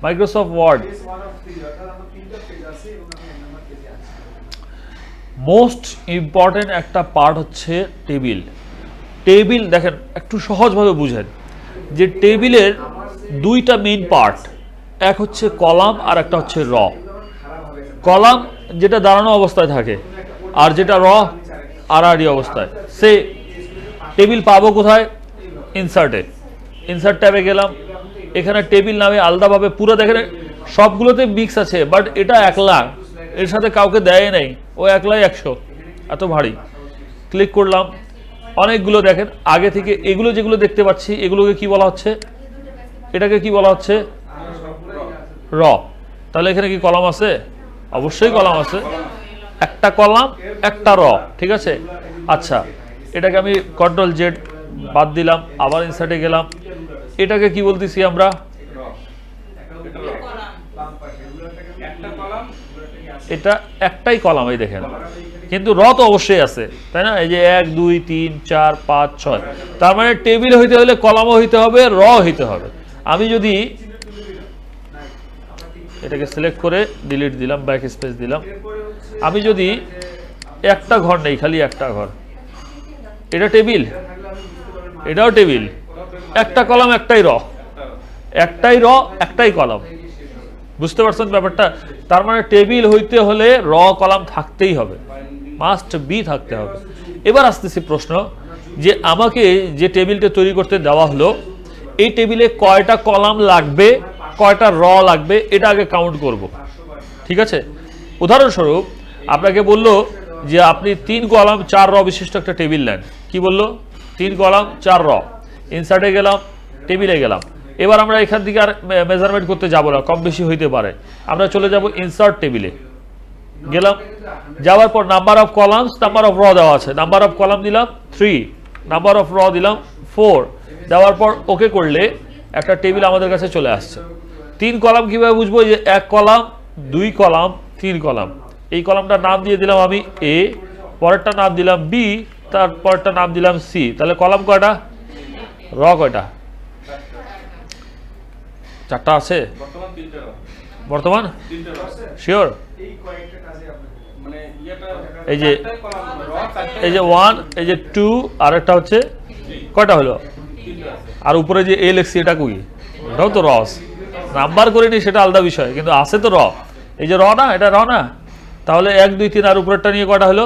Microsoft word most important একটা part হচ্ছে table. Table দেখেন একটু সহজভাবে বুঝেন যে টেবিলের দুইটা মেইন পার্ট, এক হচ্ছে কলাম আর একটা হচ্ছে র। কলাম যেটা দাঁড়ানো অবস্থায় থাকে আর যেটা র আড়াআড়ি অবস্থায়। সে টেবিল পাবো কোথায়? ইনসার্টে। ইনসার্ট ট্যাবে গেলাম, এখানে টেবিল নামে আলাদাভাবে পুরো দেখেন সবগুলোতে মিক্স আছে, বাট এটা একলা, এর সাথে কাউকে দেয় নাই, ও একলাই 100, এত ভারী। ক্লিক করলাম, অনেকগুলো দেখেন আগে থেকে এগুলো যেগুলো দেখতে পাচ্ছি এগুলোকে কি বলা হচ্ছে? এটাকে কি বলা হচ্ছে? র। তাহলে এখানে কি কলাম আছে? অবশ্যই কলাম আছে, একটা কলাম একটা র, ঠিক আছে। আচ্ছা, এটাকে আমি কন্ট্রোল জেড বাদ দিলাম, আবার ইনসার্টে গেলাম, এটাকে কি বলতেছি আমরা? এটা একটাই কলাম, এই দেখেন, কিন্তু র তো অবশ্যই আছে, তাই না? এই যে 1 2 3 4 5 6, তার মানে টেবিল হইতে হলে কলামও হইতে হবে, র হইতে হবে। আমি যদি এটাকে সিলেক্ট করে ডিলিট দিলাম, ব্যাক স্পেস দিলাম, আমি যদি একটা ঘর নেই, খালি একটা ঘর, এটা টেবিল, এটাও টেবিল, একটা কলাম একটাই র, একটাই র একটাই কলাম। বুঝতে পারছেন ব্যাপারটা? তার মানে টেবিল হইতে হলে র কলাম থাকতেই হবে, মাস্ট বি থাকতে হবে। এবার আসতেছি প্রশ্ন যে আমাকে যে টেবিলটা তৈরি করতে দেওয়া হলো, এই টেবিলে কয়টা কলাম লাগবে, কয়টা র লাগবে, এটা আগে কাউন্ট করব, ঠিক আছে। উদাহরণস্বরূপ আপনাকে বলল যে আপনি 3 কলাম 4 র বিশিষ্ট একটা টেবিল নেন। কি বললো? 3 কলাম 4 র। ইনসার্টে গেলাম, টেবিলে গেলাম। এবার আমরা এখান থেকে আর মেজারমেন্ট করতে যাব না, কম বেশি হইতে পারে। আমরা চলে যাব ইনসার্ট টেবিলে, গেলাম, যাওয়ার পর number of columns, number of র দেওয়া আছে, নাম্বার অফ কলাম দিলাম 3, নাম্বার অফ র দিলাম 4, দেওয়ার পর ওকে করলে একটা টেবিল আমাদের কাছে চলে আসছে। 3 কলাম কিভাবে বুঝবো? যে 1 কলাম 2 কলাম 3 কলাম। এই কলামটার নাম দিয়ে দিলাম আমি এ, পরেরটা নাম দিলাম বি, তারপরটা নাম দিলাম সি। তাহলে কলাম কয়টা? র কয়টা? 4টা আছে বর্তমান, শিওর? এই যে 1, এই যে 2, আর একটা হচ্ছে কয়টা হলো? আর উপরে যে এ লেখছি এটা কই? এটাও তো রস, নাম্বার করিনি সেটা আলাদা বিষয়, কিন্তু আছে তো র। এই যে র না, এটা র না? তাহলে 1 2 3 আর উপরেরটা নিয়ে কয়টা হলো?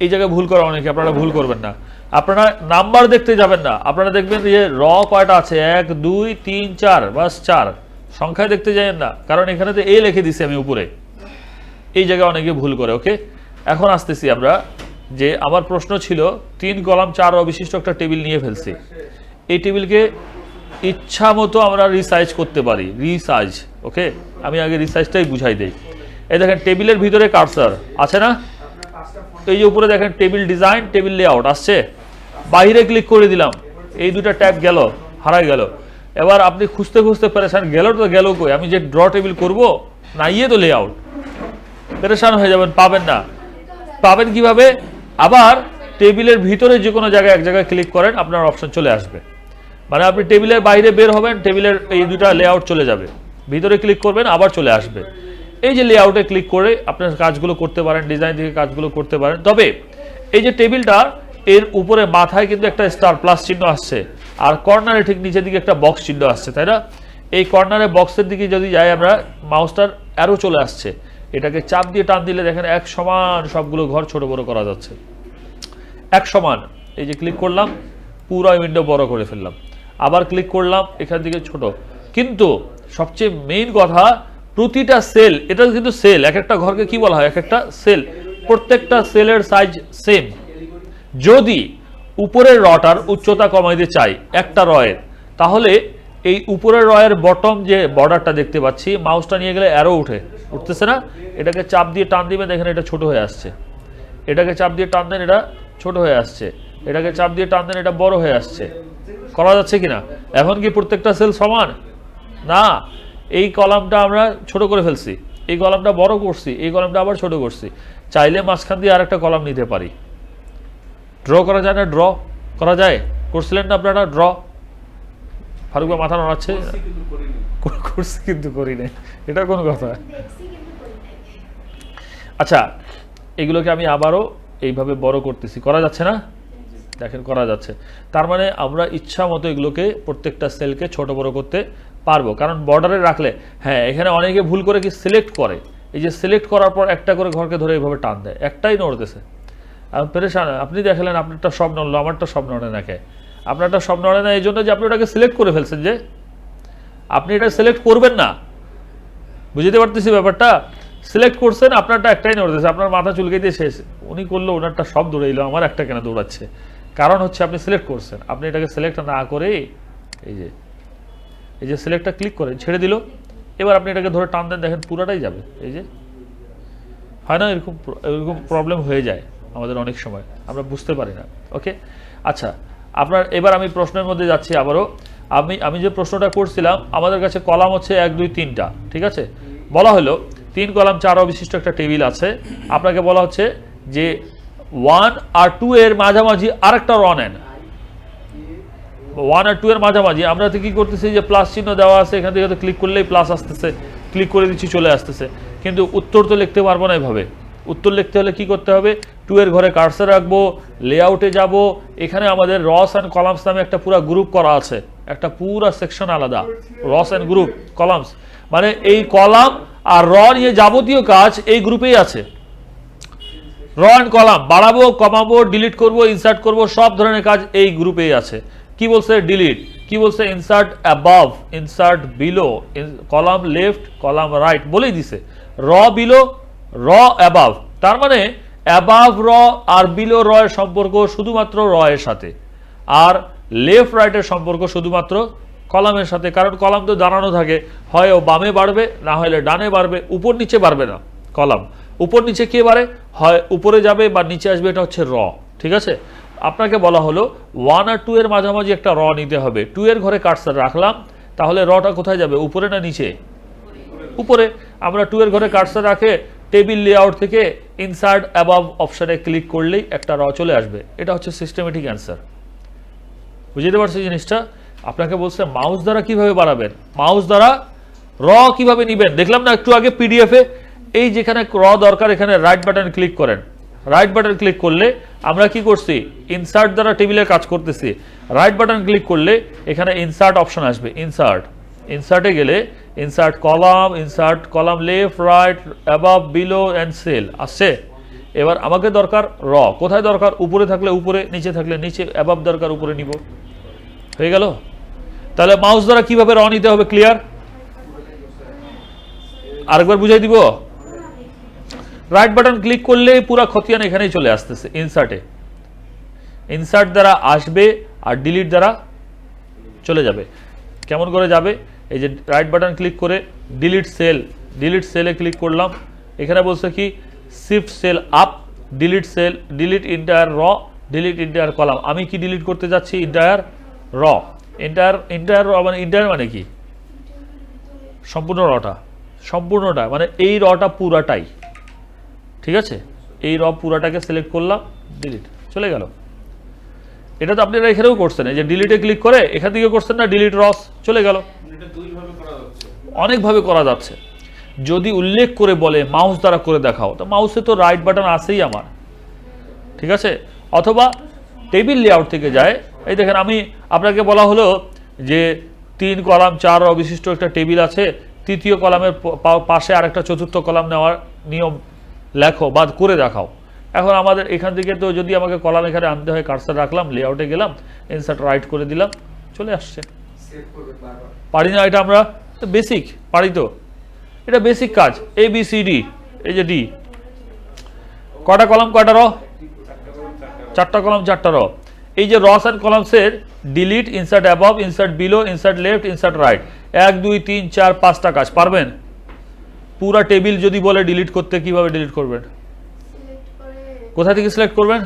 এই জায়গায় ভুল করা অনেকে, আপনারা ভুল করবেন না। আপনারা নাম্বার দেখতে যাবেন না, আপনারা দেখবেন যে র কয়টা আছে, 1 2 3 4, বাস 4, সংখ্যায় দেখতে যাবেন না, কারণ এখানে তো এ লিখে দিছি আমি উপরে। এই জায়গায় অনেকে ভুল করে। ওকে, এখন আসতেছি আমরা যে আমার প্রশ্ন ছিল 3 কলাম 4 র বিশিষ্ট একটা টেবিল নিয়ে ফেলছি। এই টেবিলকে ইচ্ছা মতো আমরা রিসাইজ করতে পারি, রিসাইজ। ওকে, আমি আগে রিসাইজটাই বুঝাই দেই। এই দেখেন টেবিলের ভিতরে কার্সার আছে না? এই যে উপরে দেখেন টেবিল ডিজাইন, টেবিল লেআউট আসছে, বাইরে ক্লিক করে দিলাম, এই দুটো ট্যাব গেল, হারাই গেল। এবার আপনি খুঁজতে খুঁজতে পেরেছেন, গেল তো গেল কই, আমি যে ড্র টেবিল করব না, ইয়ে তো লেআউট, পেরেশান হয়ে যাবেন, পাবেন না। পাবেন কিভাবে? আবার টেবিলের ভিতরে যে কোনো জায়গায় এক জায়গায় ক্লিক করেন, আপনার অপশন চলে আসবে। মানে আপনি টেবিলের বাইরে বের হবেন, টেবিলের এই দুটা লেআউট চলে যাবে, ভিতরে ক্লিক করবেন আবার চলে আসবে। এই যে লেআউটে ক্লিক করে আপনার কাজগুলো করতে পারেন, ডিজাইন থেকে কাজগুলো করতে পারেন। তবে এই যে টেবিলটা, এর উপরে মাথায় কিন্তু একটা স্টার প্লাস চিহ্ন আসছে, আর কর্নারে ঠিক নিচের দিকে একটা বক্স চিহ্ন আসছে, তাই না? এই কর্নারে বক্সের দিকে যদি যাই আমরা, মাউসটার অ্যারো চলে আসছে, এটাকে চাপ দিয়ে টান দিলে দেখেন এক সমান সবগুলো ঘর ছোট বড় করা যাচ্ছে, এক সমান। এই যে ক্লিক করলাম, পুরো উইন্ডো বড় করে ফেললাম, আবার ক্লিক করলাম, এখান থেকে ছোট। কিন্তু সবচেয়ে মেইন কথা, প্রতিটা সেল, এটা কিন্তু সেল, এক একটা ঘরকে কি বলা হয়? এক একটা সেল, প্রত্যেকটা সেলের সাইজ সেম। যদি উপরের রটার উচ্চতা কমাইতে চাই একটা রয়ের, তাহলে এই উপরের রয়ের বটম যে বর্ডারটা দেখতে পাচ্ছি, মাউসটা নিয়ে গেলে অ্যারো উঠতেছে না, এটাকে চাপ দিয়ে টান দিবেন, দেখেন এটা ছোট হয়ে আসছে। এটাকে চাপ দিয়ে টান দেন, এটা ছোট হয়ে আসছে। এটাকে চাপ দিয়ে টান দেন, এটা বড় হয়ে আসছে। করা যাচ্ছে কিনা? এখন কি প্রত্যেকটা সেল সমান? না, এই কলামটা আমরা ছোট করে ফেলছি, এই কলামটা বড় করছি, এই কলামটা আবার ছোট করছি। চাইলে মাঝখান দিয়ে আরেকটা কলাম নিতে পারি। ড্র করা যায় না? ড্র করা যায়, করছিলেন না আপনারা ড্র? ফারুক ভাই মাথা নাড়াচ্ছে, করছি কিন্তু করি নাই, এটা কোন কথা? আচ্ছা, এগুলোকে আমি আবারও এইভাবে বড় করতেছি, করা যাচ্ছে না? দেখেন করা যাচ্ছে। তার মানে আমরা ইচ্ছা মতো এগুলোকে প্রত্যেকটা সেলকে ছোট বড় করতে পারবো, কারণ বর্ডারে রাখলে, হ্যাঁ এখানে অনেকে ভুল করে কি সিলেক্ট করে, এই যে সিলেক্ট করার পর একটা করে ঘরকে ধরে এইভাবে টান দেয়, একটাই নড়তেছে, পেরেশান। আপনি দেখলেন আপনারটা সব নড়লো, আমারটা সব নড়ে না, কে আপনারটা সব নড়ে না? এই জন্য যে আপনি ওটাকে সিলেক্ট করে ফেলছেন, যে আপনি এটা সিলেক্ট করবেন না, বুঝতে পারতেছি ব্যাপারটা। সিলেক্ট করছেন, আপনারটা একটাই নড়তেছে, আপনার মাথা চুলকে দিয়ে শেষ। উনি করলো, ওনারটা সব দৌড়াইলো, আমার একটা কেন দৌড়াচ্ছে? কারণ হচ্ছে আপনি সিলেক্ট করছেন, আপনি এটাকে সিলেক্ট না করে এই যে সিলেক্টটা ক্লিক করে ছেড়ে দিল, এবার আপনি এটাকে ধরে টান দেন, দেখেন পুরাটাই যাবে। এই যে হয় না, এরকম এরকম প্রবলেম হয়ে যায় আমাদের অনেক সময়, আমরা বুঝতে পারি না। ওকে, আচ্ছা আপনার এবার আমি প্রশ্নের মধ্যে যাচ্ছি আবারও। আমি যে প্রশ্নটা করছিলাম, আমাদের কাছে কলাম হচ্ছে 1 2 3টা, ঠিক আছে? বলা হলো 3 কলাম 4 বিশিষ্ট একটা টেবিল আছে, আপনাকে বলা হচ্ছে যে 1 আর 2 এর মাঝামাঝি আরেকটা র নেন। 1 আর 2 এর মাঝামাঝি আমরা তো কি করতেছি, যে প্লাস চিহ্ন দেওয়া আছে, এখান থেকে ক্লিক করলেই প্লাস আসতেছে, ক্লিক করে দিচ্ছি চলে আসতেছে, কিন্তু উত্তর তো লিখতে পারবো না এভাবে। উত্তর লিখতে হলে কি করতে হবে, 2 এর ঘরে কার্সার রাখবো, লেআউটে যাব, এখানে আমাদের রস অ্যান্ড কলামস নামে একটা পুরো গ্রুপ করা আছে, একটা পুরো সেকশন আলাদা, রস অ্যান্ড গ্রুপ কলামস, মানে এই কলাম আর র নিয়ে যাবতীয় কাজ এই গ্রুপেই আছে। র অ্যান্ড কলাম বাড়াবো, কমাবো, ডিলিট করব, ইনসার্ট করব, সব ধরনের কাজ এই গ্রুপেই আছে। কি বলছে ডিলিট, কি বলছে insert above, insert below, column left, column right বলেই দিছে। র বিলো, র অ্যাবাভ, তার মানে অ্যাবাভ র আর বিলো র এর সম্পর্ক শুধুমাত্র র এর সাথে, আর লেফট রাইটের সম্পর্ক শুধুমাত্র কলামের সাথে, কারণ কলাম তো দাঁড়ানো থাকে, হয় ও বামে বাড়বে, না হলে ডানে বাড়বে, উপর নিচে বাড়বে না। কলাম উপর নিচে কে বাড়ে, হয় উপরে যাবে বা নিচে আসবে, এটা হচ্ছে র, ঠিক আছে? আপনাকে বলা হলো 1 আর 2 এর মাঝামাঝি একটা র নিতে হবে। 2 এর ঘরে কার্সার রাখলাম, তাহলে রটা কোথায় যাবে, উপরে না নিচে? উপরে। আমরা 2 এর ঘরে কার্সার রাখে টেবিল লেআউট থেকে ইনসার্ট অ্যাবাভ অপশনে ক্লিক করলেই একটা র চলে আসবে। এটা হচ্ছে সিস্টেমেটিক অ্যান্সার। বুঝতে পারছি জিনিসটা? আপনাকে বলছে মাউস দ্বারা কিভাবে বাড়াবেন, মাউস দ্বারা র কিভাবে নিবেন, দেখলাম না একটু আগে পিডিএফে, এই যেখানে র দরকার এখানে রাইট বাটন ক্লিক করেন। রাইট বাটন ক্লিক করলে আমরা কি করছি, ইনসার্ট দ্বারা টেবিলে কাজ করতেছি। রাইট বাটন ক্লিক করলে এখানে ইনসার্ট অপশন আসবে, ইনসার্ট, ইনসার্টে গেলে insert column left right above below and cell আসছে। এবার আমাকে দরকার র, কোথায় দরকার, উপরে থাকলে উপরে, নিচে থাকলে নিচে, অ্যাবাভ দরকার উপরে নিব, হয়ে গেল। তাহলে মাউস দ্বারা কিভাবে র নিতে হবে, ক্লিয়ার? আরেকবার বুঝাই দিব। রাইট বাটন ক্লিক করলে পুরো খতিয়ান এখানেই চলে আসতেছে, ইনসার্টে। ইনসার্ট দ্বারা আসবে আর ডিলিট দ্বারা চলে যাবে। কেমন করে যাবে, এই যে রাইট বাটন ক্লিক করে ডিলিট সেল, ডিলিট সেলে ক্লিক করলাম, এখানে বলছে কি shift cell up, delete cell, delete entire row, delete entire column. আমি কি ডিলিট করতে যাচ্ছি, ইন্টায়ার র। ইন্টায়ার র মানে, ইন্টায়ার মানে কি, সম্পূর্ণ রটা, সম্পূর্ণটা মানে এই রটা পুরাটাই, ঠিক আছে? এই র পুরাটাকে সিলেক্ট করলাম, ডিলিট, চলে গেল। এটা তো আপনারা এখানেও করছেন, এই যে ডিলিটে ক্লিক করে এখান থেকে করছেন না, ডিলিট রস, চলে গেল। অনেকভাবে করা যাচ্ছে। যদি উল্লেখ করে বলে মাউস দ্বারা করে দেখাও, তো মাউসে তো রাইট বাটন আছেই আমার, ঠিক আছে? অথবা টেবিল লেআউট থেকে যায়, এই দেখেন আমি আপনাকে বলা হলো যে 3 কলাম 4 র বিশিষ্ট একটা টেবিল আছে, তৃতীয় কলামের পাশে আরেকটা চতুর্থ কলাম নেওয়ার নিয়ম লেখো বা করে দেখাও। এখন আমাদের এখান থেকে তো যদি আমাকে কলাম এখানে আনতে হয়, কার্সার রাখলাম, লেআউটে গেলাম, ইনসার্ট রাইট করে দিলাম, চলে আসছে। পারি না এটা আমরা, বেসিক পারি তো, এটা বেসিক কাজ। ABCD, এই যে ডি, কয়টা কলাম কয়টা র, 4টা কলাম 4টা র। এই যে রস অ্যান্ড কলামসের delete, insert above, insert below, insert left, insert right, 1 2 3 4 5টা কাজ পারবেন। পুরা টেবিল যদি বলে ডিলিট করতে, কিভাবে ডিলিট করবেন, কোথা থেকে সিলেক্ট করবেন,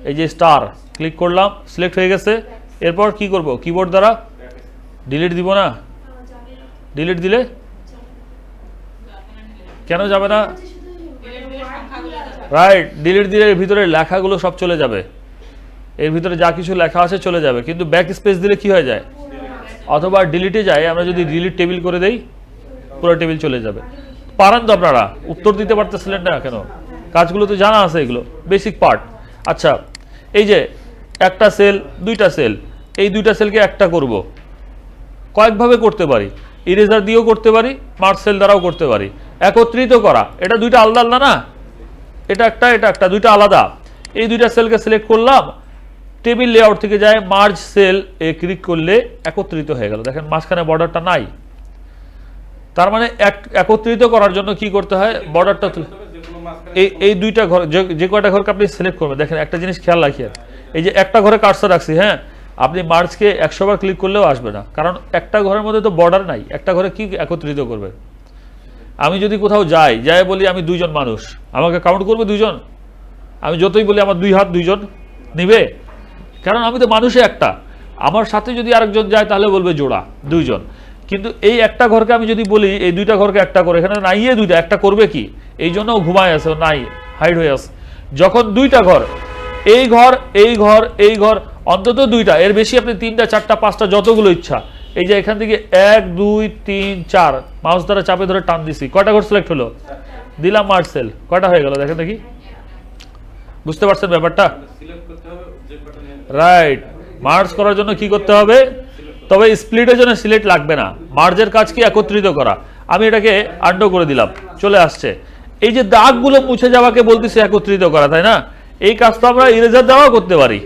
এই যে স্টার ক্লিক করলাম, সিলেক্ট হয়ে গেছে। এরপর কি করব, কিবোর্ড দ্বারা ডিলিট দিব না, ডিলিট দিলে কেন যাবে না, রাইট, ডিলিট দিলে এর ভিতরে লেখাগুলো সব চলে যাবে, এর ভিতরে যা কিছু লেখা আছে চলে যাবে, কিন্তু ব্যাক স্পেস দিলে কি হয়ে যায়, অথবা ডিলিটে যায়, আমরা যদি ডিলিট টেবিল করে দেই পুরো টেবিল চলে যাবে। পারেন তো আপনারা? উত্তর দিতে পারতেছিলেন না কেন? কাজগুলো তো জানা আছে, এগুলো বেসিক পার্ট। আচ্ছা, এই যে একটা সেল, দুইটা সেল, এই দুইটা সেলকে একটা করব, কয়েকভাবে করতে পারি। ইরেজার দিয়েও করতে পারি, মার্জ সেল দ্বারাও করতে পারি। একত্রিত করা, এটা দুইটা আলাদা আলাদা না, এটা একটা, দুইটা আলাদা। এই দুইটা সেলকে সিলেক্ট করলাম, টেবিল লেআউট থেকে যায় মার্জ সেল এ ক্লিক করলে একত্রিত হয়ে গেল। দেখেন মাঝখানে বর্ডারটা নাই, তার মানে একত্রিত করার জন্য কি করতে হয়, বর্ডারটা এই দুইটা ঘর, যে কয়টা ঘরকে আপনি সিলেক্ট করবেন, দেখেন একটা জিনিস খেয়াল রাখিয়ে, এই যে একটা ঘরে কার্সর রাখছি, হ্যাঁ, আপনি মার্জকে 100 বার ক্লিক করলেও আসবে না, কারণ একটা ঘরের মধ্যে তো বর্ডার নাই। একটা ঘরে কি একত্রিত করবে? আমি যদি কোথাও যাই বলি আমি দুইজন মানুষ, আমাকে কাউন্ট করবে দুইজন? আমি যতই বলি আমার 2 হাত, দুইজন নিবে? কারণ আমি তো মানুষে একটা, আমার সাথে যদি আরেকজন যায় তাহলে বলবে জোড়া, দুইজন। কিন্তু এই একটা ঘরকে আমি যদি বলি এই দুইটা ঘরকে একটা করে, এখানে নাইয়ে দুইটা, একটা করবে কি? এই জন্য ঘুমায় আছে, নাই, হাইড হয়ে আছে। যখন দুইটা ঘর, এই ঘর, এই ঘর, এই ঘর, অন্তত দুইটা, এর বেশি আপনি 3টা 4টা 5টা যতগুলো ইচ্ছা, এই যে এখান থেকে 1 2 3 4 মাউস দ্বারা চাপে ধরে টান দিছি, কয়টা ঘর সিলেক্ট হলো? দিলাম মার্জ সেল, কয়টা হয়ে গেল দেখেন দেখি। বুঝতে পারছেন ব্যাপারটা? রাইট। মার্জ করার জন্য কি করতে হবে? তবে স্প্লিটের জন্য সিলেক্ট লাগবে না, মার্জের কাজ কি একত্রিত করা। আমি এটাকে আন্ডু করে দিলাম, চলে আসছে। এই যে দাগগুলো মুছে যাওয়াকে বলতেছি একত্রিত করা, তাই না? এই কাজটা আমরা ইরেজার দ্বারাও করতে পারি,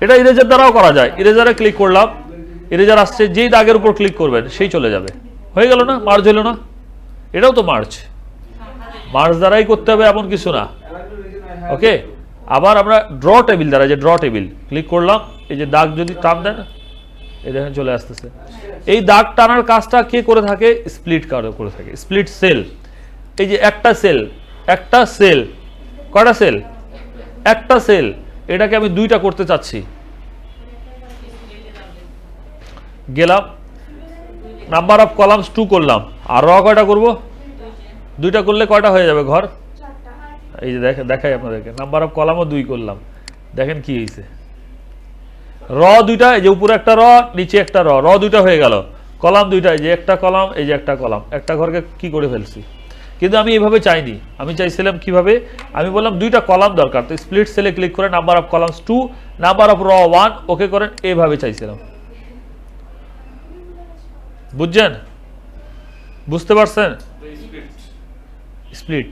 এটা ইরেজার দ্বারাও করা যায়। ইরেজারে ক্লিক করলাম, ইরেজার আসছে, যেই দাগের উপর ক্লিক করবেন সেই চলে যাবে, হয়ে গেল না? মার্জ হলো না? এটাও তো মার্জ, মার্জ দ্বারাই করতে হবে এমন কিছু না। ওকে, আবার আমরা ড্র টেবিল দ্বারা, যে ড্র টেবিল ক্লিক করলাম, এই যে দাগ যদি টান দেন, এই দেখেন চলে আসতেছে। এই দাগ টানার কাজটা কে করে থাকে? স্প্লিট করে থাকে, স্প্লিট সেল। এই যে একটা সেল, কয়টা সেল? একটা সেল, এটাকে আমি দুইটা করতে চাচ্ছি, গেলাম, নাম্বার অফ কলামস 2 করলাম, আর র কয়টা করব? দুইটা করলে কয়টা হয়ে যাবে ঘর? এই যে দেখাই আপনাদেরকে, নাম্বার অফ কলামও 2 করলাম, দেখেন কি হয়েছে। র দুইটা, এই যে উপরে একটা র, নিচে একটা র দুইটা হয়ে গেল। কলাম দুইটা, এই যে একটা কলাম, এই যে একটা কলাম, একটা ঘরকে কি করে ফেলছি। কিন্তু আমি এইভাবে চাইনি, আমি চাইছিলাম কিভাবে? আমি বললাম দুইটা কলাম দরকার, তো স্প্লিট সেলে ক্লিক করে number of columns 2, number of র 1, ওকে করেন, এইভাবে চাইছিলাম। বুঝছেন? বুঝতে পারছেন? স্প্লিট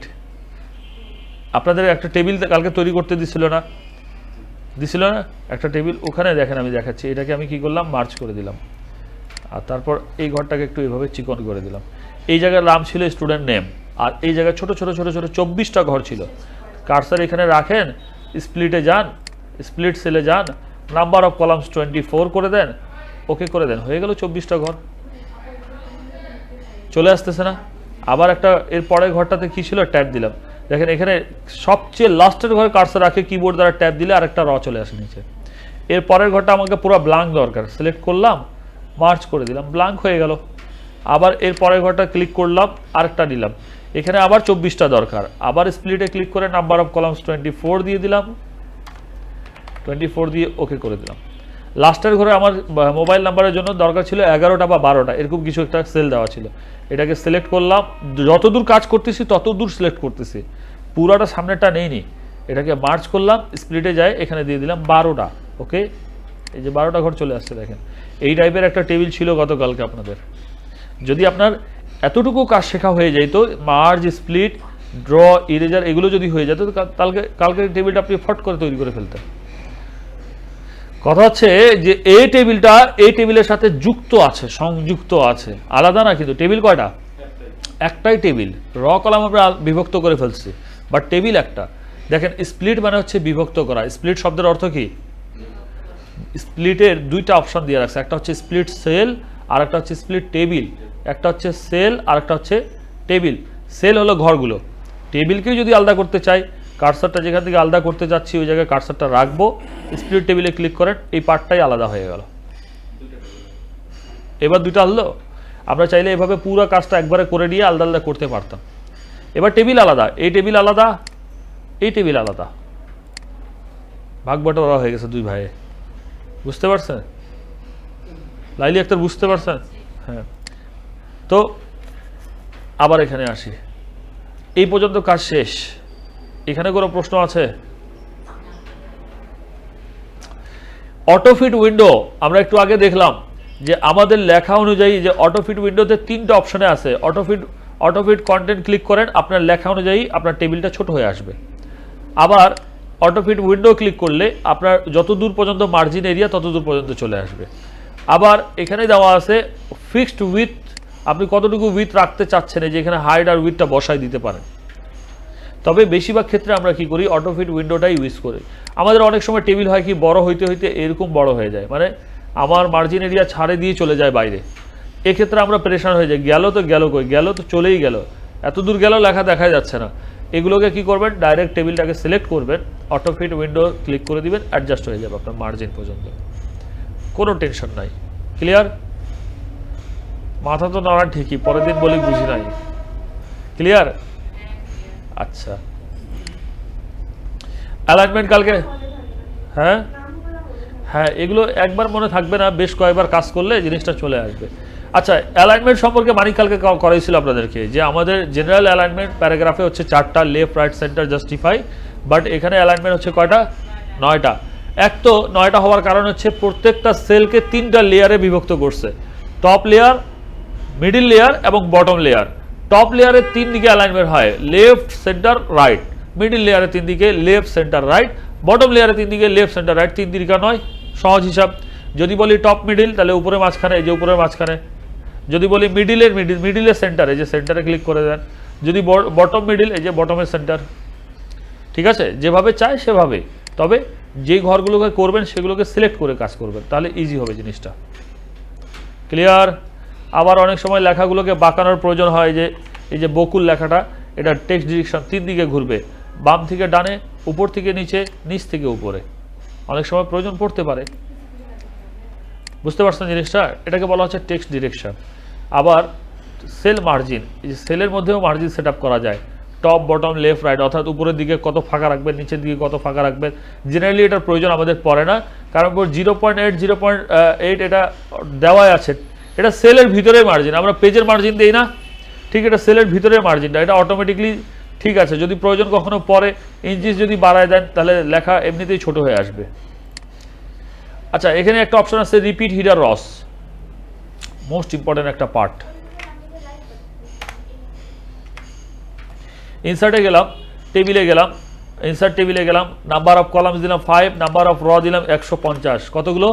আপনাদের একটা টেবিল কালকে তৈরি করতে দিছিল না? একটা টেবিল, ওখানে দেখেন আমি দেখাচ্ছি। এটাকে আমি কি করলাম? মার্জ করে দিলাম, আর তারপর এই ঘরটাকে একটু এইভাবে চিকন করে দিলাম। এই জায়গার নাম ছিল স্টুডেন্ট নেম, আর এই জায়গায় ছোট ছোট ছোট ছোট 24টা ঘর ছিল। কার্সার এখানে রাখেন, স্প্লিটে যান, স্প্লিট সেলে যান, নাম্বার অফ কলামস 24 করে দেন, ওকে করে দেন, হয়ে গেল 24টা ঘর। চলে আসতেছে না? আবার একটা এর পরের ঘরটাতে কি ছিল? ট্যাব দিলাম, দেখেন এখানে সবচেয়ে লাস্টের ঘরে কার্সার রাখে, কিবোর্ড দ্বারা ট্যাব দিলে আরেকটা র চলে আসে নিচে। এর পরের ঘরটা আমাকে পুরো ব্ল্যাঙ্ক দরকার, সিলেক্ট করলাম, মার্জ করে দিলাম, ব্ল্যাঙ্ক হয়ে গেল। আবার এর পরের ঘরটা ক্লিক করলাম, আরেকটা নিলাম, এখানে আবার 24টা দরকার, আবার স্প্লিটে ক্লিক করে নাম্বার অফ কলামস 24 দিয়ে দিলাম, 24 দিয়ে ওকে করে দিলাম। লাস্টের ঘরে আমার মোবাইল নাম্বারের জন্য দরকার ছিল 11টা বা 12টা, এরকম কিছু একটা সেল দেওয়া ছিল। এটাকে সিলেক্ট করলাম, যতদূর কাজ করতেছি ততদূর সিলেক্ট করতেছি, পুরাটা সামনেটা নেইনি। এটাকে মার্জ করলাম, স্প্লিটে যায়, এখানে দিয়ে দিলাম 12টা, ওকে। এই যে 12টা ঘর চলে আসছে, দেখেন এই টাইপের একটা টেবিল ছিল গতকালকে আপনাদের। যদি আপনার এতটুকু কাজ শেখা হয়ে যায়, তো মার্জ, স্প্লিট, ড্র, ইরেজার এগুলো যদি হয়ে যেত, তো কালকে টেবিলটা আপনি ফট করে তৈরি করে ফেলতেন। কথা হচ্ছে যে এই টেবিলটা এই টেবিলের সাথে যুক্ত আছে, সংযুক্ত আছে, আলাদা না। কিন্তু টেবিল কয়টা? একটাই টেবিল। র কলাম আমরা বিভক্ত করে ফেলছি, বাট টেবিল একটা। দেখেন স্প্লিট মানে হচ্ছে বিভক্ত করা। স্প্লিট শব্দের অর্থ কি? স্প্লিটের দুইটা অপশন দিয়ে রাখছে, একটা হচ্ছে স্প্লিট সেল আর একটা হচ্ছে স্প্লিট টেবিল। একটা হচ্ছে সেল আর একটা হচ্ছে টেবিল। সেল হলো ঘরগুলো, টেবিলকেও যদি আলাদা করতে চাই, কার্সারটা যেখান থেকে আলাদা করতে যাচ্ছি ওই জায়গায় কার্সারটা রাখবো, স্প্লিট টেবিলে ক্লিক করেন, এই পার্টটাই আলাদা হয়ে গেল। এবার দুইটা হলো। আমরা চাইলে এভাবে পুরো কাজটা একবারে করে দিয়ে আলাদা আলাদা করতে পারতাম। এবার টেবিল আলাদা, এই টেবিল আলাদা, এই টেবিল আলাদা, ভাগ বাটোয়ারা হয়ে গেছে দুই ভাইয়ে। বুঝতে পারছেন? লাইলি আক্তার বুঝতে পারছেন? হ্যাঁ, তো আবার এখানে আসি, এই পর্যন্ত কাজ শেষ। এখানে কোনো প্রশ্ন আছে? অটোফিট উইন্ডো আমরা একটু আগে দেখলাম যে আমাদের লেখা অনুযায়ী যে অটোফিট উইন্ডোতে 3টা অপশনে আছে। অটোফিট কন্টেন্ট ক্লিক করেন, আপনার লেখা অনুযায়ী আপনার টেবিলটা ছোট হয়ে আসবে। আবার অটোফিট উইন্ডো ক্লিক করলে আপনার যত দূর পর্যন্ত মার্জিন এরিয়া তত দূর পর্যন্ত চলে আসবে। আবার এখানে দেওয়া আছে ফিক্সড উইথ, আপনি কতটুকু উইথ রাখতে চাচ্ছেন, এই যে এখানে হাইট আর উইথটা বসাই দিতে পারেন। তবে বেশিরভাগ ক্ষেত্রে আমরা কি করি, অটোফিট উইন্ডোটাই ইউজ করি। আমাদের অনেক সময় টেবিল হয় কি বড় হইতে হইতে এরকম বড় হয়ে যায়, মানে আমার মার্জিন এরিয়া ছাড়ে দিয়ে চলে যায় বাইরে। এক্ষেত্রে আমরা পরেশান হয়ে যাই, গেল তো গেল কই, গেল তো চলেই গেল, এত দূর গেল লেখা দেখা যাচ্ছে না। এগুলোকে কি করবেন, ডাইরেক্ট টেবিলটাকে সিলেক্ট করবেন, অটোফিট উইন্ডো ক্লিক করে দিবেন, অ্যাডজাস্ট হয়ে যাবে আপনার মার্জিন পর্যন্ত, কোনো টেনশন নাই। ক্লিয়ার? মাথা তো নাড়া ঠিকই, পরের দিন বলি বুঝি নাই। ক্লিয়ার? আচ্ছা, অ্যালাইনমেন্ট কালকে, হ্যাঁ হ্যাঁ, এগুলো একবার মনে থাকবে না, বেশ কয়েকবার কাজ করলে জিনিসটা চলে আসবে। আচ্ছা, অ্যালাইনমেন্ট সম্পর্কে মানিক কালকে করাইছিল আপনাদেরকে, যে আমাদের জেনারেল অ্যালাইনমেন্ট প্যারাগ্রাফে হচ্ছে 4টা, left right centre justify, but এখানে অ্যালাইনমেন্ট হচ্ছে কয়টা, 9টা। এক তো 9টা হওয়ার কারণ হচ্ছে প্রত্যেকটা সেলকে 3টা লেয়ারে বিভক্ত করছে, টপ লেয়ার, মিডিল লেয়ার এবং বটম লেয়ার। টপ লেয়ারে 3 দিকে অ্যালাইনমেন্ট হয়, লেফট সেন্টার রাইট। মিডিল লেয়ারে 3 দিকে লেফট সেন্টার রাইট, বটম লেয়ারে 3 দিকে লেফট সেন্টার রাইট। 3 দিকে 9, সহজ হিসাব। যদি বলি টপ মিডিল, তাহলে উপরে মাঝখানে, এই যে উপরের মাঝখানে। যদি বলি মিডিলের সেন্টারে, যে সেন্টারে ক্লিক করে দেন। যদি বটম মিডিল, এই যে বটমের সেন্টার। ঠিক আছে, যেভাবে চাই সেভাবে, তবে যেই ঘরগুলোকে করবেন সেগুলোকে সিলেক্ট করে কাজ করবেন, তাহলে ইজি হবে জিনিসটা। ক্লিয়ার? আবার অনেক সময় লেখাগুলোকে বাঁকানোর প্রয়োজন হয়, যে এই যে বকুল লেখাটা, এটা টেক্সট ডিরেকশন 3 দিকে ঘুরবে, বাম থেকে ডানে, উপর থেকে নিচে, নিচ থেকে উপরে, অনেক সময় প্রয়োজন পড়তে পারে। বুঝতে পারছেন জিনিসটা? এটাকে বলা হচ্ছে টেক্সট ডিরেকশন। আবার সেল মার্জিন, এই যে সেলের মধ্যেও মার্জিন সেট করা যায়, টপ, বটম, লেফট, রাইট, অর্থাৎ উপরের দিকে কত ফাঁকা রাখবেন, নিচের দিকে কত ফাঁকা রাখবেন। জেনারেলি এটার প্রয়োজন আমাদের পড়ে না, কারণ 0.8 0.8 এটা দেওয়াই আছে। এটা সেলের ভিতরে মার্জিন, আমরা পেজের মার্জিন দিই না, ঠিক, এটা সেলের ভিতরে মার্জিনটা, এটা অটোমেটিকলি ঠিক আছে। যদি প্রয়োজন কখনো পরে ইঞ্চিস যদি বাড়ায় দেন, তাহলে লেখা এমনিতেই ছোট হয়ে আসবে। আচ্ছা, এখানে একটা অপশন আছে রিপিট হিডার রস, মোস্ট ইম্পর্টেন্ট একটা পার্ট। ইনসার্টে গেলাম, টেবিলে গেলাম, ইনসার্ট টেবিলে গেলাম, নাম্বার অফ কলামস দিলাম 5, নাম্বার অফ র দিলাম 150। কতগুলো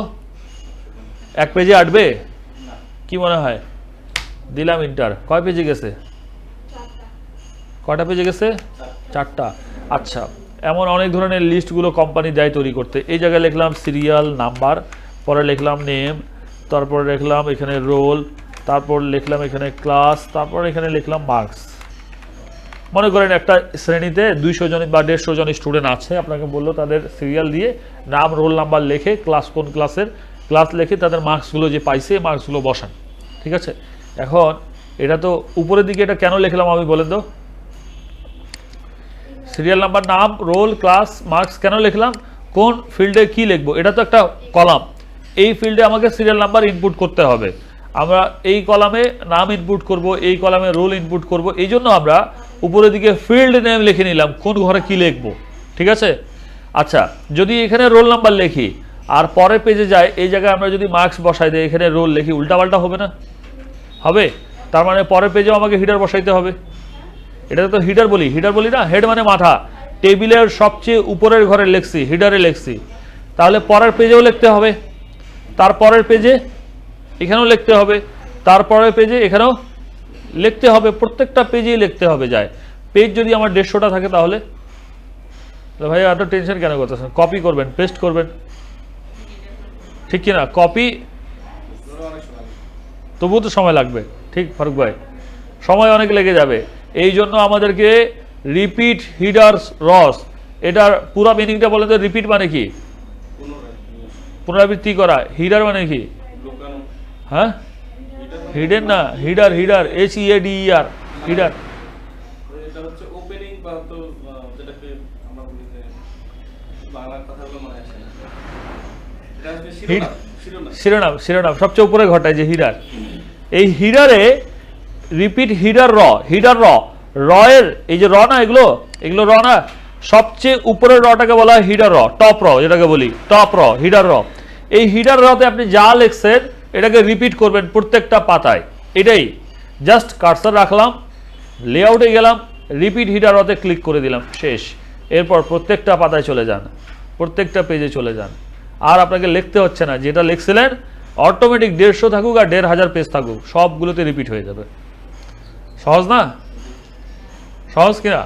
এক পেজে আটবে কি মনে হয়? দিলাম ইন্টার। কয় পেজে গেছে? কয়টা পেজে গেছে? 4টা। আচ্ছা, এমন অনেক ধরনের লিস্টগুলো কোম্পানি দেয় তৈরি করতে। এই জায়গায় লিখলাম সিরিয়াল নাম্বার, পরে লিখলাম নেম, তারপরে লিখলাম এখানে রোল, তারপর লিখলাম এখানে ক্লাস, তারপর এখানে লিখলাম মার্কস। মনে করেন একটা শ্রেণীতে 200 জন বা 150 জন স্টুডেন্ট আছে, আপনাকে বললো তাদের সিরিয়াল দিয়ে নাম, রোল নাম্বার লিখে, ক্লাস কোন ক্লাসের, ক্লাস লিখে তাদের মার্কসগুলো যে পাইছে মার্কসগুলো বসান। ঠিক আছে, এখন এটা তো উপরের দিকে এটা কেন লিখলাম আমি বলেন তো? সিরিয়াল নাম্বার, নাম, রোল, ক্লাস, মার্কস কেন লিখলাম? কোন ফিল্ডে কি লিখবো, এটা তো একটা কলাম, এই ফিল্ডে আমাকে সিরিয়াল নাম্বার ইনপুট করতে হবে। আমরা এই কলামে নাম ইনপুট করব, এই কলামে রোল ইনপুট করব, এই জন্য আমরা উপরের দিকে ফিল্ড নেম লিখে নিলাম, কোন ঘরে কি লিখবো। ঠিক আছে, আচ্ছা, যদি এখানে রোল নাম্বার লিখি আর পরের পেজে যায়, এই জায়গায় আমরা যদি মার্কস বসাই দিই, এখানে রোল লিখি, উল্টাপাল্টা হবে না? হবে। তার মানে পরের পেজেও আমাকে হিডার বসাইতে হবে। এটা তো হিডার বলি না, হেড মানে মাথা, টেবিলের সবচেয়ে উপরের ঘরে লিখছি, হিডারে লিখছি, তাহলে পরের পেজেও লিখতে হবে, তারপরের পেজে এখানেও লিখতে হবে, তারপরের পেজে এখানেও লিখতে হবে, প্রত্যেকটা পেজেই লিখতে হবে। যায় পেজ যদি আমার 150টা থাকে, তাহলে ভাই এত টেনশন কেন করতেছেন? কপি করবেন, পেস্ট করবেন, ঠিক কিনা? কপি তবুও তো সময় লাগবে, ঠিক ফারুক ভাই, সময় অনেক লেগে যাবে। এই জন্য আমাদেরকে রিপিট হিডার্স রস, এটার পুরো মিনিংটা বলে তো। রিপিট মানে কি? পুনরাবৃত্তি করা। হিডার মানে কি? হ্যাঁ, হিডেন না, হিডার, হিডার, HEADER, হিডার। এটা হচ্ছে ওপেনিং বা তো যেটাকে আমরা বলি যে বাংলা কথাগুলো মনে আসে না, এটা হচ্ছে শিরোনাম সবচেয়ে উপরে ঘটায় যে হিডার, এই হিডারে রিপিট হিডার র এর এই যে র না, এগুলো র না, সবচেয়ে উপরের রটাকে বলা হয় হিডার র, টপ র যেটাকে বলি, টপ র হিডার র। এই হিডার রতে আপনি যা লিখছেন এটাকে রিপিট করবেন প্রত্যেকটা পাতায়। এটাই জাস্ট কার্সার রাখলাম, লেআউটে গেলাম, রিপিট হিডার রতে ক্লিক করে দিলাম, শেষ। এরপর প্রত্যেকটা পাতায় চলে যান, প্রত্যেকটা পেজে চলে যান, আর আপনাকে লিখতে হচ্ছে না। যেটা লিখছিলেন অটোমেটিক 150 থাকুক আর 1500 পেজ থাকুক, সবগুলোতে রিপিট হয়ে যাবে। সহজ না? সহজ কিনা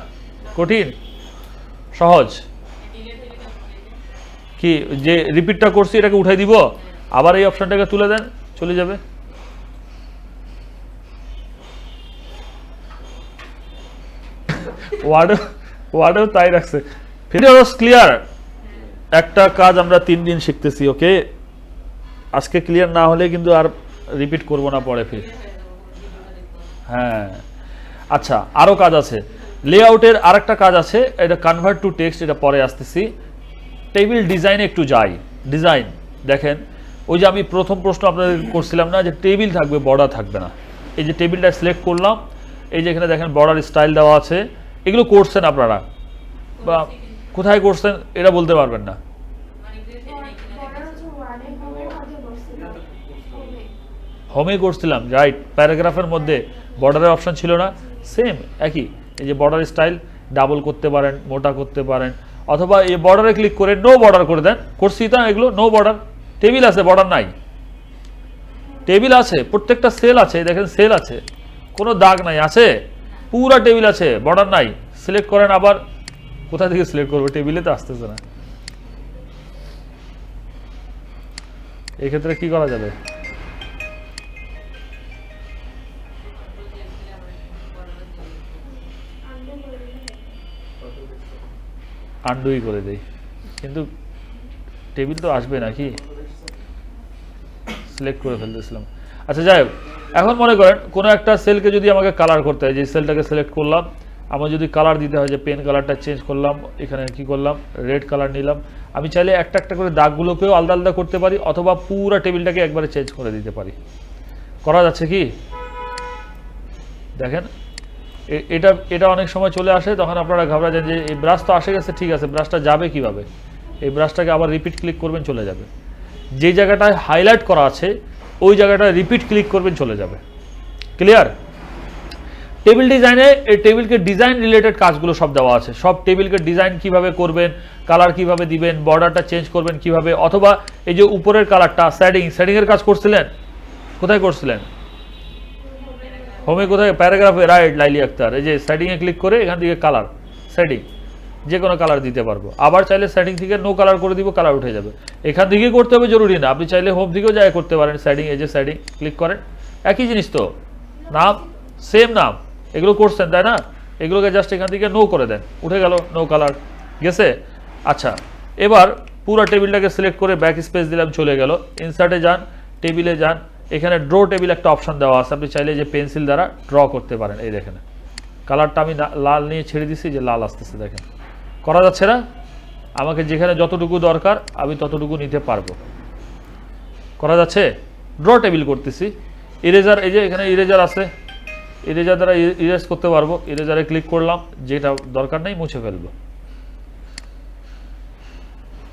কঠিন? সহজ। কি যে রিপিটটা করছি এটাকে উঠাই দিব, আবার এই অপশনটাকে তুলে দেন, চলে যাবে। ওয়ার্ডেও তাই রাখছে। ক্লিয়ার? একটা কাজ আমরা 3 দিন শিখতেছি, ওকে? আজকে ক্লিয়ার না হলে কিন্তু আর রিপিট করব না পরে ফির। হ্যাঁ, আচ্ছা, আরো কাজ আছে লেআউটের, আরেকটা কাজ আছে, এটা কনভার্ট টু টেক্সট, এটা পরে আসতেছি। টেবিল ডিজাইনে একটু যাই। ডিজাইন দেখেন, ওই যে আমি প্রথম প্রশ্ন আপনাদের করছিলাম না যে টেবিল থাকবে বর্ডার থাকবে না, এই যে টেবিলটা সিলেক্ট করলাম, এই যে এখানে দেখেন বর্ডার স্টাইল দেওয়া আছে। এগুলো করছেন আপনারা বা কোথায় করছেন এটা বলতে পারবেন না। হোমে করছিলাম, রাইট। প্যারাগ্রাফের মধ্যে বর্ডারের অপশন ছিল না, সেম একই। এই যে বর্ডার স্টাইল ডাবল করতে পারেন, মোটা করতে পারেন, অথবা এই বর্ডারে ক্লিক করে নো বর্ডার করে দেন। করছি তা এগুলো নো বর্ডার। টেবিল আছে, বর্ডার নাই। টেবিল আছে, প্রত্যেকটা সেল আছে, দেখেন সেল আছে, কোনো দাগ নাই, আছে পুরা টেবিল আছে, বর্ডার নাই। সিলেক্ট করেন, আবার কোথা থেকে সিলেক্ট করবো, টেবিলে তো আসতেছে না। এই ক্ষেত্রে কি করা যাবে? আন্ডুই করে দেই, কিন্তু টেবিল তো আসবে নাকি, সিলেক্ট করে ফেলতেছিলাম। আচ্ছা যাই হোক, এখন মনে করেন কোনো একটা সেলকে যদি আমাকে কালার করতে হয়, যে সেলটাকে সিলেক্ট করলাম, আমার যদি কালার দিতে হয়, যে পেন কালারটা চেঞ্জ করলাম, এখানে কি করলাম, রেড কালার নিলাম। আমি চাইলে একটা একটা করে দাগগুলোকেও আলাদা আলাদা করতে পারি, অথবা পুরো টেবিলটাকে একবারে চেঞ্জ করে দিতে পারি। করা যাচ্ছে কি দেখেন, এটা অনেক সময় চলে আসে, তখন আপনারা ঘাবড়া যান যে এই ব্রাশ তো আসে গেছে, ঠিক আছে, ব্রাশটা যাবে কিভাবে? এই ব্রাশটাকে আবার রিপিট ক্লিক করবেন, চলে যাবে। যে জায়গাটায় হাইলাইট করা আছে ওই জায়গাটায় রিপিট ক্লিক করবেন, চলে যাবে। ক্লিয়ার? টেবিল ডিজাইনে এই টেবিলকে ডিজাইন রিলেটেড কাজগুলো সব দেওয়া আছে। সব টেবিলকে ডিজাইন কিভাবে করবেন, কালার কিভাবে দিবেন, বর্ডারটা চেঞ্জ করবেন কিভাবে, অথবা এই যে উপরের কালারটা সেটিংয়ের কাজ করছিলেন, কোথায় করছিলেন? হোমে। কোথায়? প্যারাগ্রাফে, রাইট, লাইলি আক্তার। এই যে সেটিংয়ে ক্লিক করে এখান থেকে কালার সেটিং, যে কোনো কালার দিতে পারবো। আবার চাইলে সেটিং থেকে নো কালার করে দিব, কালার উঠে যাবে। এখান থেকে করতে হবে জরুরি না, আপনি চাইলে হোম থেকেও যাই করতে পারেন। সেটিং, এই যে সেটিং ক্লিক করেন, একই জিনিস তো, নাম সেম নাম, এগুলো করছেন তাই না? এগুলোকে জাস্ট এখান থেকে নো করে দেন, উঠে গেল, নো কালার গেছে। আচ্ছা, এবার পুরো টেবিলটাকে সিলেক্ট করে ব্যাক স্পেস দিলাম, চলে গেল। ইনসার্টে যান, টেবিলে যান, এখানে ড্র টেবিল একটা অপশন দেওয়া আছে, আপনি চাইলে যে পেন্সিল দ্বারা ড্র করতে পারেন। এই দেখেন কালারটা আমি লাল নিয়ে ছেড়ে দিছি, যে লাল আসতেছে, দেখেন করা যাচ্ছে না? আমাকে যেখানে যতটুকু দরকার আমি ততটুকু নিতে পারবো। করা যাচ্ছে? ড্র টেবিল করতেছি। ইরেজার, এই যে এখানে ইরেজার আছে, ইরেজার দ্বারা ইরেজ করতে পারবো। ইরেজারে ক্লিক করলাম, যেটা দরকার নেই মুছে ফেলবো।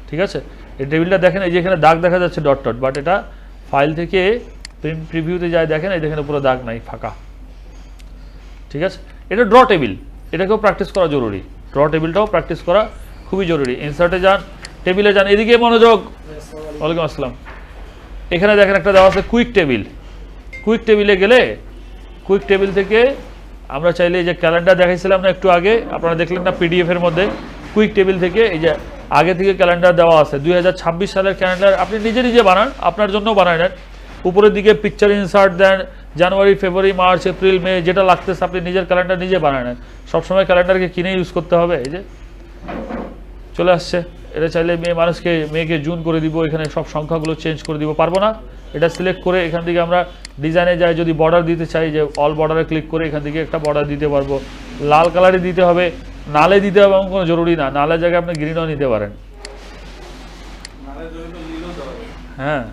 ঠিক আছে? এই টেবিলটা দেখেন, এই যে এখানে দাগ দেখা যাচ্ছে ডট ডট, বাট এটা ফাইল থেকে প্রিন্ট প্রিভিউতে যায়, দেখেন এই দেখেন পুরো দাগ নাই, ফাঁকা। ঠিক আছে? এটা ড্র টেবিল, এটাকেও প্র্যাকটিস করা জরুরি। ড্র টেবিলটাও প্র্যাকটিস করা খুবই জরুরি। ইনসার্টে যান, টেবিলে যান, এদিকে মনোযোগ। ওয়ালাইকুম আসসালাম। এখানে দেখেন একটা দেওয়া আছে কুইক টেবিল। কুইক টেবিলে গেলে কুইক টেবিল থেকে আমরা চাইলে যে ক্যালেন্ডার দেখাইছিলাম না একটু আগে, আপনারা দেখলেন না পিডিএফ এর মধ্যে, কুইক টেবিল থেকে এই যে আগে থেকে ক্যালেন্ডার দেওয়া আছে, 2026 সালের ক্যালেন্ডার আপনি নিজে নিজে বানান, আপনার জন্য বানায় নেন। উপরের দিকে পিকচার ইনসার্ট দেন, জানুয়ারি, ফেব্রুয়ারি, মার্চ, এপ্রিল, মে, যেটা লাগতেছে আপনি নিজের ক্যালেন্ডার নিজে বানায় নেন। সবসময় ক্যালেন্ডারকে কিনে ইউজ করতে হবে। এই যে চলে আসছে, এটা চাইলে মেয়েকে জুন করে দিব, এখানে সব সংখ্যাগুলো চেঞ্জ করে দিব, পারবো না? এটা সিলেক্ট করে এখান থেকে আমরা ডিজাইনে যাই, যদি বর্ডার দিতে চাই, যে অল বর্ডারে ক্লিক করে এখান থেকে একটা বর্ডার দিতে পারবো। লাল কালারে দিতে হবে, নালে দিতে হবে এমন কোনো জরুরি না, নালের জায়গায় আপনি গ্রিনও নিতে পারেন। হ্যাঁ,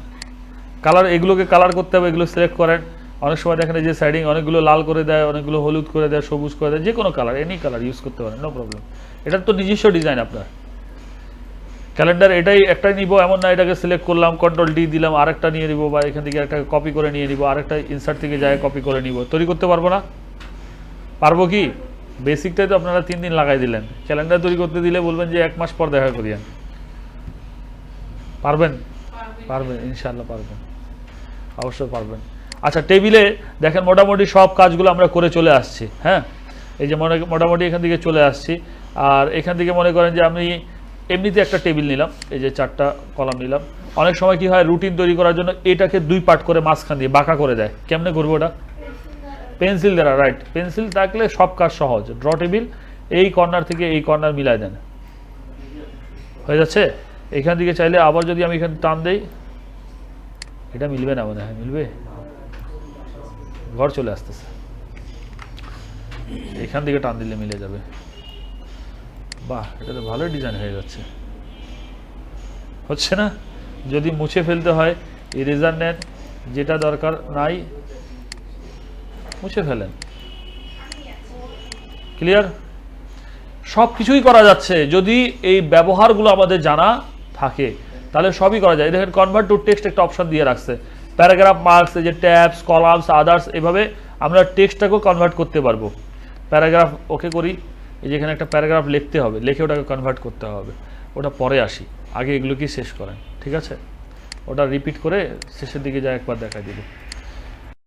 কালার, এগুলোকে কালার করতে হবে, এগুলো সিলেক্ট করেন। অনেক সময় দেখেন এই যে শেডিং অনেকগুলো লাল করে দেয়, অনেকগুলো হলুদ করে দেয়, সবুজ করে দেয়, যে কোনো কালার, এনি কালার ইউজ করতে পারেন, নো প্রবলেম। এটার তো নিজস্ব ডিজাইন আপনার। ক্যালেন্ডার এটাই একটাই নিব এমন না, এটাকে সিলেক্ট করলাম, কন্ট্রোল ডি দিলাম, আরেকটা নিয়ে নিব, বা এখান থেকে একটা কপি করে নিয়ে নিব, আরেকটা ইনসার্ট থেকে যায় কপি করে নিব। তৈরি করতে পারবো না? পারবো কি? বেসিকটাই তো আপনারা 3 দিন লাগাই দিলেন, ক্যালেন্ডার তৈরি করতে দিলে বলবেন যে 1 মাস পর দেখা করিয়েন। পারবেন? পারবেন, ইনশাআল্লাহ পারবেন, অবশ্যই পারবেন। আচ্ছা, টেবিলে দেখেন মোটামুটি সব কাজগুলো আমরা করে চলে আসছি। হ্যাঁ, এই যে মোটামুটি এখান থেকে চলে আসছি। আর এখান থেকে মনে করেন যে আমি এমনিতে একটা টেবিল নিলাম, এই যে 4টা কলাম নিলাম। অনেক সময় কি হয়, রুটিন তৈরি করার জন্য এটাকে 2 পার্ট করে মাঝখান দিয়ে বাঁকা করে দেয়। কেমনে করবো ওটা? পেন্সিল দ্বারা, রাইট। পেন্সিল থাকলে সব কাজ সহজ। ড্র টেবিল, এই কর্নার থেকে এই কর্নার মিলাই দেন, হয়ে যাচ্ছে। এখান থেকে চাইলে আবার যদি আমি এখানে টান দেই, এটা মিলবে না মনে হয়, মিলবে? ঘর চলে আসতেছে, এখান থেকে টান দিলে মিলে যাবে। বাহ, এটা তো ভালোই ডিজাইন হয়ে যাচ্ছে, হচ্ছে না? যদি মুছে ফেলতে হয় ইরেজার নেন, যেটা দরকার নাই মুছে ফেলেন। ক্লিয়ার? সব কিছুই করা যাচ্ছে যদি এই ব্যবহারগুলো আমাদের জানা থাকে, তাহলে সবই করা যায়। দেখেন কনভার্ট টু টেক্সট একটা অপশন দিয়ে রাখছে, প্যারাগ্রাফ মার্কস, এই যে ট্যাবস, কলামস, আদার্স, এভাবে আমরা টেক্সটটাকেও কনভার্ট করতে পারবো। প্যারাগ্রাফ ওকে করি, এই যে এখানে একটা প্যারাগ্রাফ লিখতে হবে, লিখে ওটাকে কনভার্ট করতে হবে, ওটা পরে আসি, আগে এগুলো কি শেষ করেন, ঠিক আছে? ওটা রিপিট করে শেষের দিকে যা একবার দেখাই দিব।